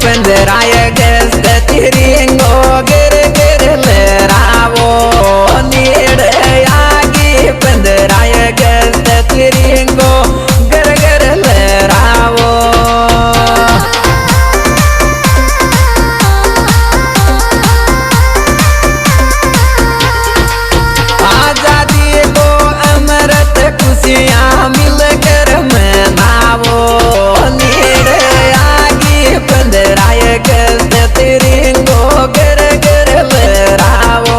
पंदराय गस्त तिरिंगो गिर गिर लहरावो नीड़ आगे पंदराय गस्त तिरिंगो गिर गिर लहरावो आजादी को अमृत खुशियाँ मिलकर मनावो नीड़ आगे पंदराय गस्त तिरिंगो गिर गिर लहरावो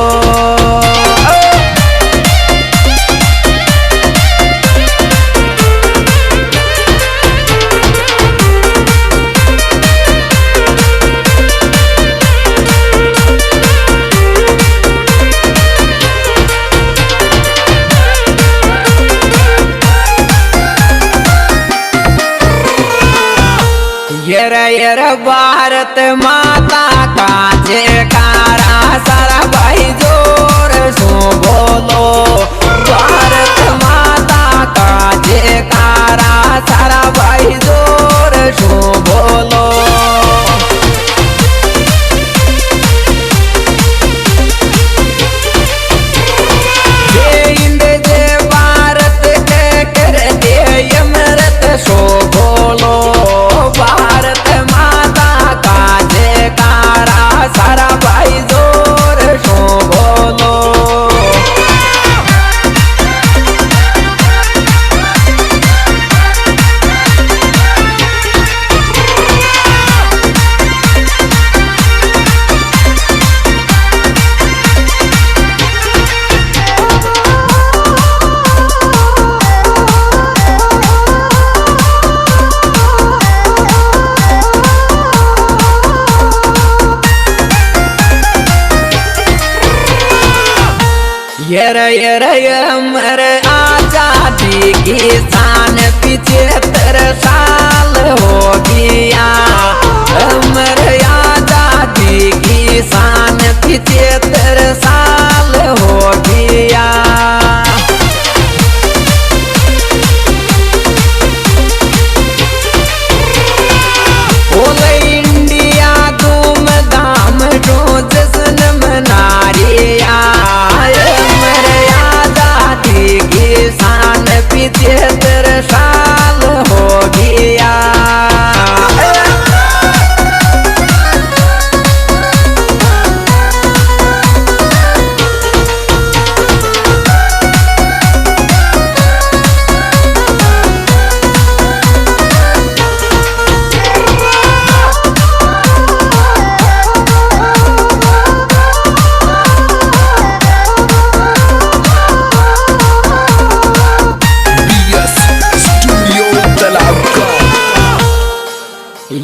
यर यर भारत माता का जयकारा सारा भाई जोर सो बोलो भारत माता का जयकारा सारा भाई जोर सो बोलो जय हिंद जय भारत के कर दे अमृत सो बोलो भारत माता का जयकारा सारा भाई जोर सो बोलो यर यर अमर आजादी की शान 75 साल हो गया अमर आजादी की शान 75 साल हो गया बोले इंडिया धूमधाम जो जश्न मना रिया शान 75 साल हो गया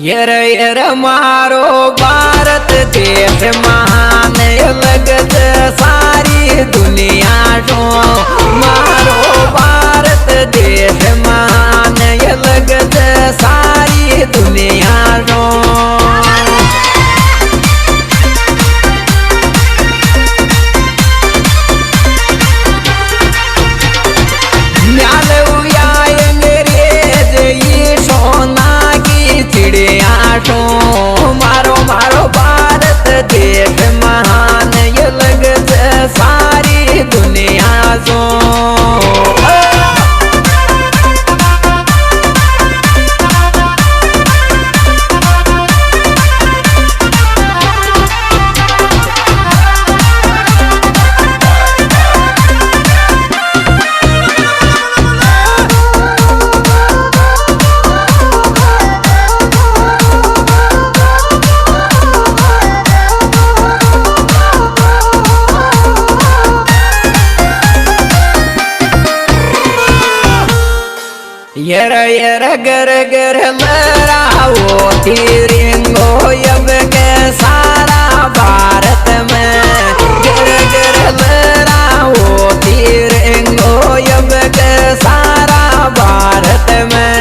यर यर मारो भारत देश महान लगत सारी दुनिया जो मारो भारत देश महान लगत सारी दुनिया जो मारो मारो भारत देश महान ये लगत सारी दुनिया जो यर यर गर गर लहराओ तिरंगो अब के सारा भारत में गर गर लहराओ तिरंगो अब के सारा भारत में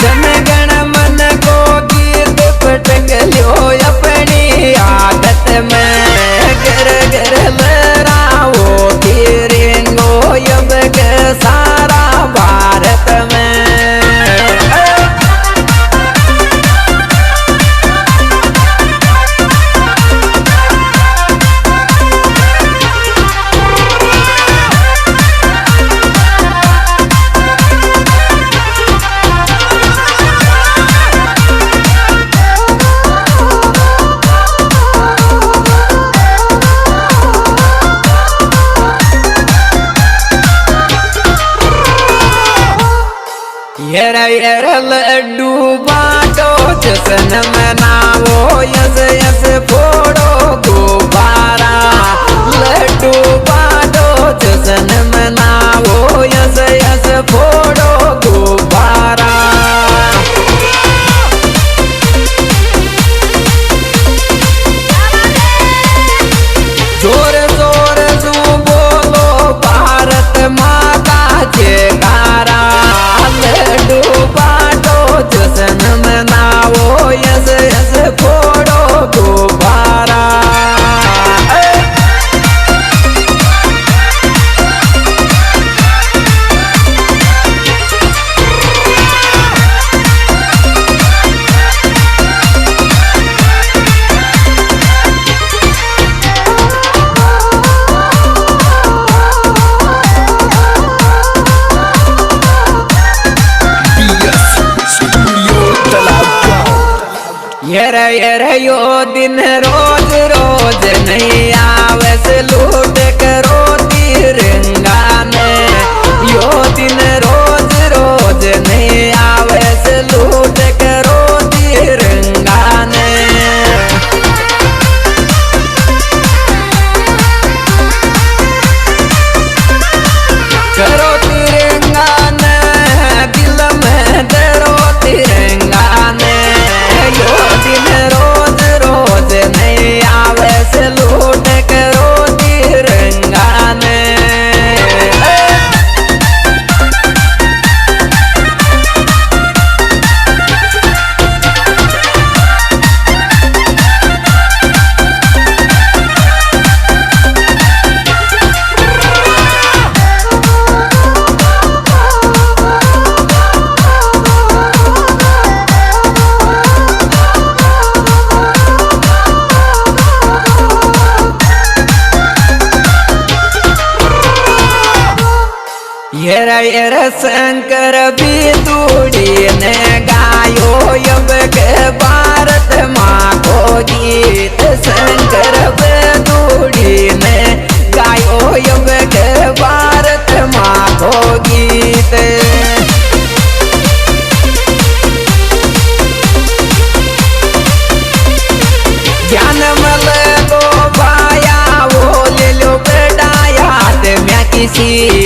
जन गण मन को गीत पटक लो अपनी आदत में गर गर लहराओ यर यो दिन रोज रोज नहीं आवे से लूट करो तिरंगा में। यो दिन रोज रोज नहीं आवे से लूट करो तिरंगा में। करो तिरंगा ने दिल में धरो तिरंगा ने। यो दिन रोज रोज नहीं आवे से लूट करो तिरंगा ने। यर शंकर भी दूड़ी ने गायो अब के भारत माँ को गीत। शंकर भी दूड़ी ने गायो अब के भारत माँ को गीत। ज्ञान मल को पाया वो ले लो बेटा याद मैं किसी